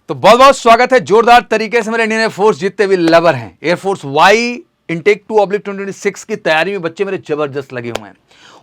तो बहुत बहुत स्वागत है जोरदार तरीके से मेरे इंडियन एयरफोर्स जितने भी लवर हैं। एयरफोर्स वाई इनटेक 2/2026 की तैयारी में बच्चे मेरे जबरदस्त लगे हुए हैं।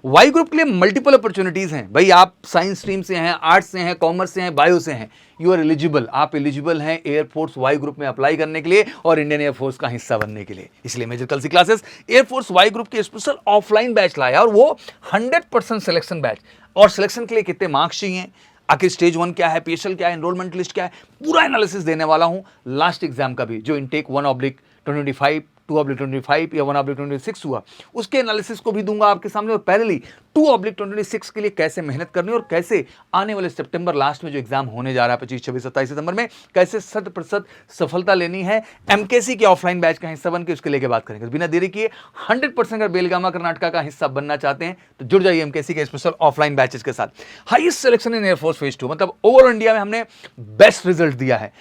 वाई ग्रुप के लिए मल्टीपल अपॉर्चुनिटीज हैं भाई। आप साइंस स्ट्रीम से हैं, आर्ट्स से हैं, कॉमर्स से हैं, बायो से हैं, यू आर एलिजिबल। आप एलिजिबल हैं एयरफोर्स वाई ग्रुप में अप्लाई करने के लिए और इंडियन एयरफोर्स का हिस्सा बनने के लिए। इसलिए मेजर कल सी क्लासेस एयरफोर्स वाई ग्रुप के स्पेशल ऑफलाइन बैच लाया और वो 100% सिलेक्शन बैच। और सिलेक्शन के लिए कितने मार्क्स चाहिए, आखिर स्टेज 1 क्या है, पीएसएल क्या है, एनरोलमेंट लिस्ट क्या है, पूरा एनालिसिस देने वाला हूं। लास्ट एग्जाम का भी जो इनटेक 1/2025, 2/2025 या 1/2026 हुआ, उसके एनालिसिस को भी दूंगा आपके सामने। और पहले 2/2026 के लिए कैसे मेहनत करनी और कैसे आने वाले सितंबर लास्ट में जो एग्जाम होने जा रहा है 25, 26, 27 सितंबर में, कैसे 100% सफलता लेनी है एमकेसी के ऑफलाइन बैच का हिस्सा बन के, उसके लेके बात करेंगे। बिना देरी किए 100% अगर बेलगामा कर्नाटका का हिस्सा बनना चाहते हैं तो जुड़ जाइए एमकेसी के स्पेशल ऑफलाइन बैचेस के साथ। Highest selection in air force phase 2, मतलब ओवरऑल इंडिया में हमने बेस्ट रिजल्ट दिया है।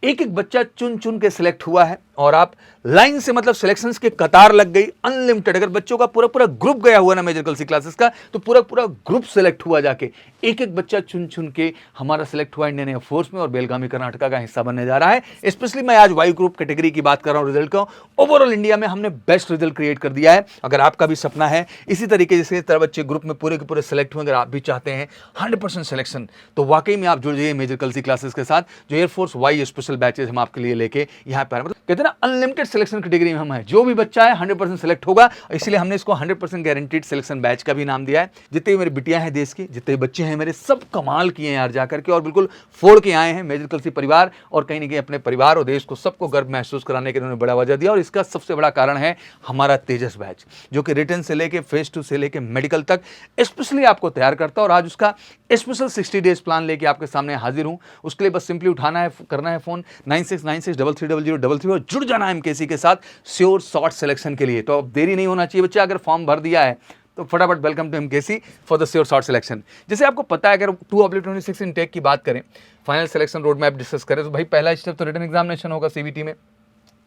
एक एक बच्चा चुन चुन के सिलेक्ट हुआ है और आप लाइन से, मतलब सिलेक्शंस के कतार लग गई अनलिमिटेड। अगर बच्चों का पूरा पूरा ग्रुप गया हुआ ना मेजर कल सी क्लासेस का, तो पूरा पूरा ग्रुप सिलेक्ट हुआ जाके। एक एक बच्चा चुन चुन के हमारा सिलेक्ट हुआ इंडियन एयरफोर्स में और बेलगामी कर्नाटका का हिस्सा बनने जा रहा है। स्पेशली मैं आज वाई ग्रुप कैटेगरी की बात कर रहा हूं रिजल्ट का। ओवरऑल इंडिया में हमने बेस्ट रिजल्ट क्रिएट कर दिया है। अगर आपका भी सपना है इसी तरीके जैसे तरह बच्चे ग्रुप में पूरे के पूरे सिलेक्ट हुए, अगर आप भी चाहते हैं 100% सिलेक्शन, तो वाकई में आप जुड़ जाइए मेजर कल सी क्लासेस के साथ। जो एयरफोर्स वाई स्पेशल बैचेस हम आपके लिए लेके यहाँ पर, मतलब कहते हैं ना अनलिमिटेड सिलेक्शन कैटेगरी में हम हैं। जो भी बच्चा है 100% सिलेक्ट होगा, इसलिए हमने इसको 100% गारंटीड सिलेक्शन बैच का भी नाम दिया है। जितने भी मेरी बिटियां हैं देश की, जितने बच्चे हैं मेरे, सब कमाल किए हैं यार जाकर के और बिल्कुल फोड़ के आए हैं मेजर कल सी परिवार। और कहीं ना कहीं अपने परिवार और देश को सबको गर्व महसूस कराने के लिए उन्होंने बड़ा वजह दिया। और इसका सबसे बड़ा कारण है हमारा तेजस बैच, जो कि रिटन से लेके फेज 2 से लेके मेडिकल तक स्पेशली आपको तैयार करता है। और आज उसका स्पेशल 60 डेज प्लान लेके आपके सामने हाजिर हूं। उसके लिए बस सिंपली उठाना है, करना है फोन 9696330033 और जुड़ जाना है एमकेसी के साथ श्योर शॉर्ट सिलेक्शन के लिए। तो अब देरी नहीं होना चाहिए बच्चा, अगर फॉर्म भर दिया है तो फटाफट welcome to MKC for the sure shot selection. जैसे आपको पता है, अगर 2/2026 इनटेक की बात करें, final selection road map discuss करें, तो भाई पहला स्टेप तो रिटन एग्जामिनेशन होगा सीबीटी में।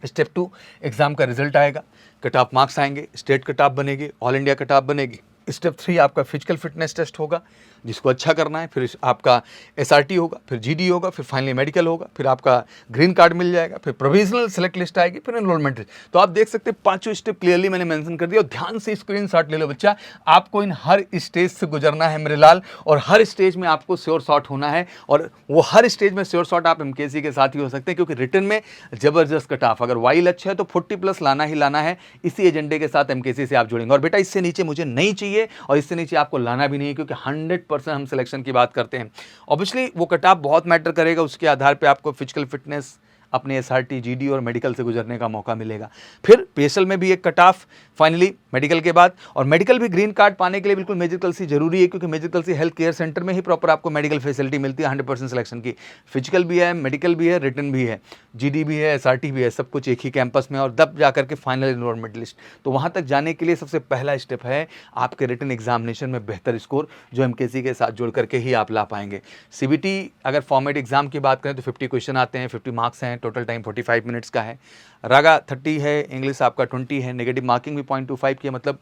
स्टेप 2 एग्जाम का रिजल्ट आएगा, कट ऑफ मार्क्स आएंगे, स्टेट कट ऑफ बनेगी, ऑल इंडिया कट ऑफ बनेगी। स्टेप 3 आपका फिजिकल फिटनेस टेस्ट होगा जिसको अच्छा करना है, फिर आपका एसआरटी होगा, फिर जीडी होगा, फिर फाइनली मेडिकल होगा, फिर आपका ग्रीन कार्ड मिल जाएगा, फिर प्रोविजनल सेलेक्ट लिस्ट आएगी, फिर एनरोलमेंट लिस्ट। तो आप देख सकते हैं पांचों स्टेप क्लियरली मैंने मेंशन कर दिया। और ध्यान से स्क्रीनशॉट ले लो बच्चा, आपको इन हर स्टेज से गुजरना है मेरे लाल, और हर स्टेज में आपको श्योर शॉट होना है। और वो हर स्टेज में श्योर शॉट आप एमकेसी के साथ ही हो सकते हैं, क्योंकि रिटर्न में जबरदस्त कट ऑफ। अगर वाई लक्ष्य है तो 40+ लाना ही लाना है। इसी एजेंडे के साथ एमकेसी से आप जुड़ेंगे। और बेटा इससे नीचे मुझे नहीं चाहिए और इससे नीचे आपको लाना भी नहीं है, क्योंकि 100% हम सिलेक्शन की बात करते हैं। ऑब्वियसली वो कट ऑफ बहुत मैटर करेगा, उसके आधार पे आपको फिजिकल फिटनेस, अपने एसआरटी, जीडी और मेडिकल से गुजरने का मौका मिलेगा। फिर पीएसएल में भी एक कट ऑफ फाइनली मेडिकल के बाद। और मेडिकल भी ग्रीन कार्ड पाने के लिए बिल्कुल मेजर कल सी जरूरी है, क्योंकि मेजर कल सी हेल्थ केयर सेंटर में ही प्रॉपर आपको मेडिकल फैसिलिटी मिलती है 100% सिलेक्शन की। फिजिकल भी है, मेडिकल भी है, रिटन भी है, जीडी भी है, एसआरटी भी है, सब कुछ एक ही कैंपस में। और तब जाकर के फाइनल एनरोलमेंट लिस्ट। तो वहाँ तक जाने के लिए सबसे पहला स्टेप है आपके रिटन एग्जामिनेशन में बेहतर स्कोर, जो एमकेसी के साथ जुड़ करके ही आप ला पाएंगे। सीबीटी अगर फॉर्मेट एग्जाम की बात करें तो 50 क्वेश्चन आते हैं, 50 मार्क्स हैं, टोटल टाइम 45 मिनट्स का है। रागा 30 है, इंग्लिश आपका 20 है, नेगेटिव मार्किंग भी 0.25 की है, मतलब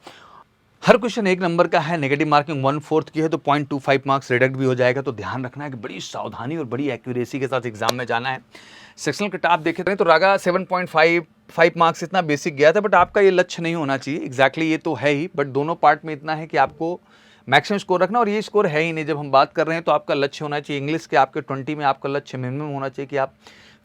हर क्वेश्चन 1 नंबर का है। नेगेटिव मार्किंग 1/4 की है तो 0.25 मार्क्स रिडक्ट भी हो जाएगा। तो ध्यान रखना है कि बड़ी सावधानी और बड़ी एक्यूरेसी के साथ एग्जाम में जाना है। सेक्शनल कट ऑफ देखे तो रागा 7.55 मार्क्स इतना बेसिक गया था, बट आपका ये लक्ष्य नहीं होना चाहिए। एग्जैक्टली ये तो है ही, बट दोनों पार्ट में इतना है कि आपको मैक्सिमम स्कोर रखना, और ये स्कोर है ही नहीं। जब हम बात कर रहे हैं तो आपका लक्ष्य होना चाहिए इंग्लिश के आपके 20 में आपका लक्ष्य मिनिमम होना चाहिए कि आप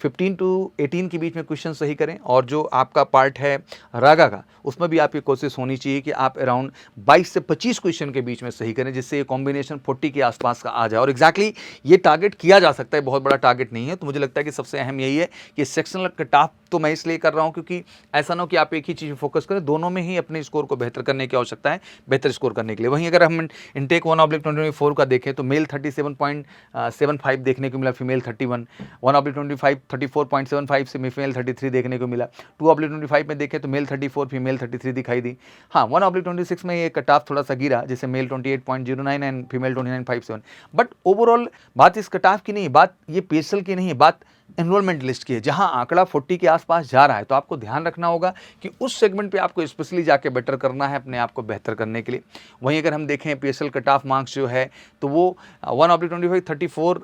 15 to 18 के बीच में क्वेश्चन सही करें। और जो आपका पार्ट है रागा का, उसमें भी आपकी कोशिश होनी चाहिए कि आप अराउंड 22 से 25 क्वेश्चन के बीच में सही करें, जिससे ये कॉम्बिनेशन 40 के आसपास का आ जाए। और एग्जैक्टली ये टारगेट किया जा सकता है, बहुत बड़ा टारगेट नहीं है। तो मुझे लगता है कि सबसे अहम यही है कि सेक्शनल कट ऑफ तो मैं इसलिए कर रहा हूँ क्योंकि ऐसा ना हो कि आप एक ही चीज़ फोकस करें, दोनों में ही अपने स्कोर को बेहतर करने की आवश्यकता है, बेहतर स्कोर करने के लिए। वहीं अगर हम इनटेक 1/2024 का देखें तो मेल 37.75 देखने को मिला, फीमेल 31, 1/25 34.75 से फीमेल 33 देखने को मिला। 2/25 में देखें तो मेल 34 फीमेल 33 दिखाई दी। हाँ, 1/26 में ये कट ऑफ थोड़ा सा गिरा, जैसे male 28.09 and female 29.57। But overall बात इस कट ऑफ की नहीं, बात ये पीएसएल की नहीं है, बात एनरोलमेंट लिस्ट की है, जहां आंकड़ा 40 के आसपास जा रहा है। तो आपको ध्यान रखना होगा कि उस सेगमेंट पे आपको स्पेशली जाके बेटर करना है अपने आप को बेहतर करने के लिए। वहीं अगर हम देखें पीएसएल कट ऑफ मार्क्स जो है तो वो 1/25 34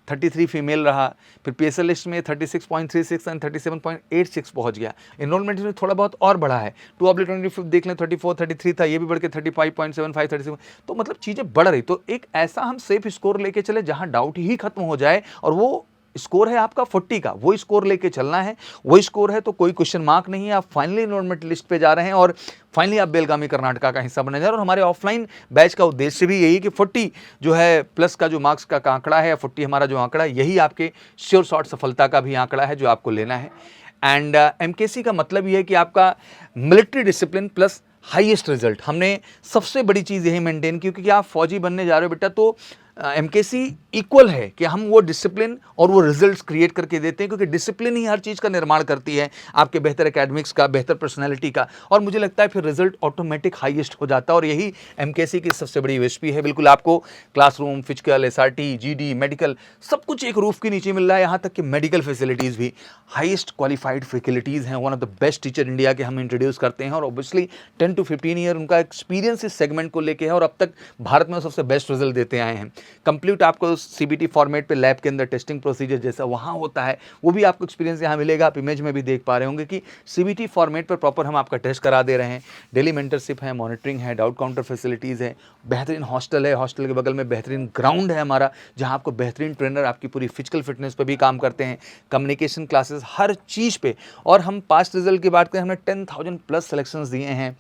33 फीमेल रहा, फिर PSL लिस्ट में 36.36 एंड 37.86 पहुंच गया। एनरोलमेंट में थोड़ा बहुत और बढ़ा है, 2/25 देख लें 34 33 था, ये भी बढ़ के 35.75 37, तो मतलब चीज़ें बढ़ रही। तो एक ऐसा हम सेफ स्कोर लेके चले जहां डाउट ही खत्म हो जाए, और वो स्कोर है आपका 40 का, वो स्कोर लेके चलना है। वो स्कोर है तो कोई क्वेश्चन मार्क नहीं है, आप फाइनली एनरोलमेंट लिस्ट पे जा रहे हैं और फाइनली आप बेलगामी कर्नाटका का हिस्सा बने जा रहे हैं। और हमारे ऑफलाइन बैच का उद्देश्य भी यही कि 40 जो है प्लस का जो मार्क्स का आंकड़ा है, 40 हमारा जो आंकड़ा है, यही आपके श्योर शॉट सफलता का भी आंकड़ा है जो आपको लेना है। एंड MKC का मतलब ये है कि आपका military discipline plus highest result. हमने सबसे बड़ी चीज़ यही मेंटेन की, क्योंकि आप फौजी बनने जा रहे हो बेटा, तो MKC इक्वल है कि हम वो डिसिप्लिन और वो रिजल्ट्स क्रिएट करके देते हैं, क्योंकि डिसिप्लिन ही हर चीज़ का निर्माण करती है, आपके बेहतर एकेडमिक्स का, बेहतर पर्सनैलिटी का, और मुझे लगता है फिर रिजल्ट ऑटोमेटिक हाईएस्ट हो जाता है। और यही MKC की सबसे बड़ी USP है। बिल्कुल आपको classroom, physical, SRT, GD, medical सब कुछ एक रूफ के नीचे मिल रहा है, यहाँ तक कि मेडिकल फैसिलिटीज़ भी हाईएस्ट क्वालिफाइड फैकल्टीज़ हैं। One of the best teacher India के हम इंट्रोड्यूस करते हैं, और ऑब्वियसली 10 to 15 ईयर उनका एक्सपीरियंस इस सेगमेंट को लेके है, और अब तक भारत में सबसे बेस्ट रिजल्ट देते आए हैं। कंप्लीट आपको CBT फॉर्मेट पे लैब के अंदर टेस्टिंग प्रोसीजर जैसा वहाँ होता है, वो भी आपको एक्सपीरियंस यहाँ मिलेगा। आप इमेज में भी देख पा रहे होंगे कि CBT फॉर्मेट पर प्रॉपर हम आपका टेस्ट करा दे रहे हैं। डेली मेंटरशिप है, मॉनिटरिंग है, डाउट काउंटर फैसिलिटीज़ है, बेहतरीन हॉस्टल है, हॉस्टल के बगल में बेहतरीन ग्राउंड है हमारा, जहाँ आपको बेहतरीन ट्रेनर आपकी पूरी फिजिकल फिटनेस पर भी काम करते हैं, कम्युनिकेशन क्लासेस हर चीज़ पे। और हम पास्ट रिजल्ट की बात करें, हमने 10,000 प्लस सिलेक्शंस दिए हैं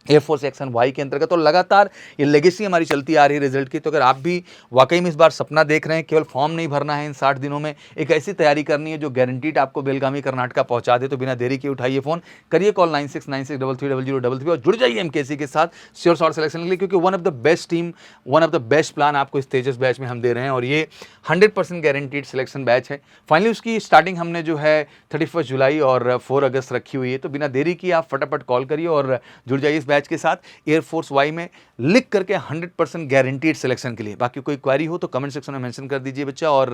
एयरफोर्स एक्शन वाई के अंतर्गत, और लगातार ये लेगेसी हमारी चलती आ रही है रिजल्ट की। तो अगर आप भी वाकई में इस बार सपना देख रहे हैं, केवल फॉर्म नहीं भरना है, इन 60 दिनों में एक ऐसी तैयारी करनी है जो गारंटीड आपको बेलगामी कर्नाटका पहुंचा दे, तो बिना देरी के उठाइए फ़ोन, करिए कॉल 9696330033 और जुड़ जाइए MKC के साथ श्योर शॉर्ट सिलेक्शन के लिए, क्योंकि one of the best team, one of the best plan आपको इस तेजस बैच में हम दे रहे हैं, और ये 100% गारंटीड सिलेक्शन बैच है। फाइनली उसकी स्टार्टिंग हमने जो है 31 जुलाई और 4 अगस्त रखी हुई है, तो बिना देरी की आप फटाफट कॉल करिए और जुड़ जाइए इस बैच के साथ एयरफोर्स वाई में लिख करके 100% गारंटीड सिलेक्शन के लिए। बाकी कोई क्वेरी हो तो कमेंट सेक्शन में मेंशन कर दीजिए बच्चा, और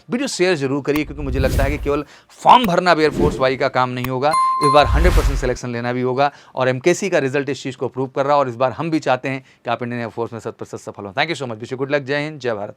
वीडियो शेयर जरूर करिए, क्योंकि मुझे लगता है कि केवल फॉर्म भरना अब एयरफोर्स वाई का काम नहीं होगा, इस बार 100% सिलेक्शन लेना भी होगा। और MKC का रिजल्ट इस चीज़ को प्रूव कर रहा है, और इस बार हम भी चाहते हैं कि आप इंडियन एयरफोर्स में 100% सफल हो। Thank you so much, wish you good luck, जय हिंद, जय भारत।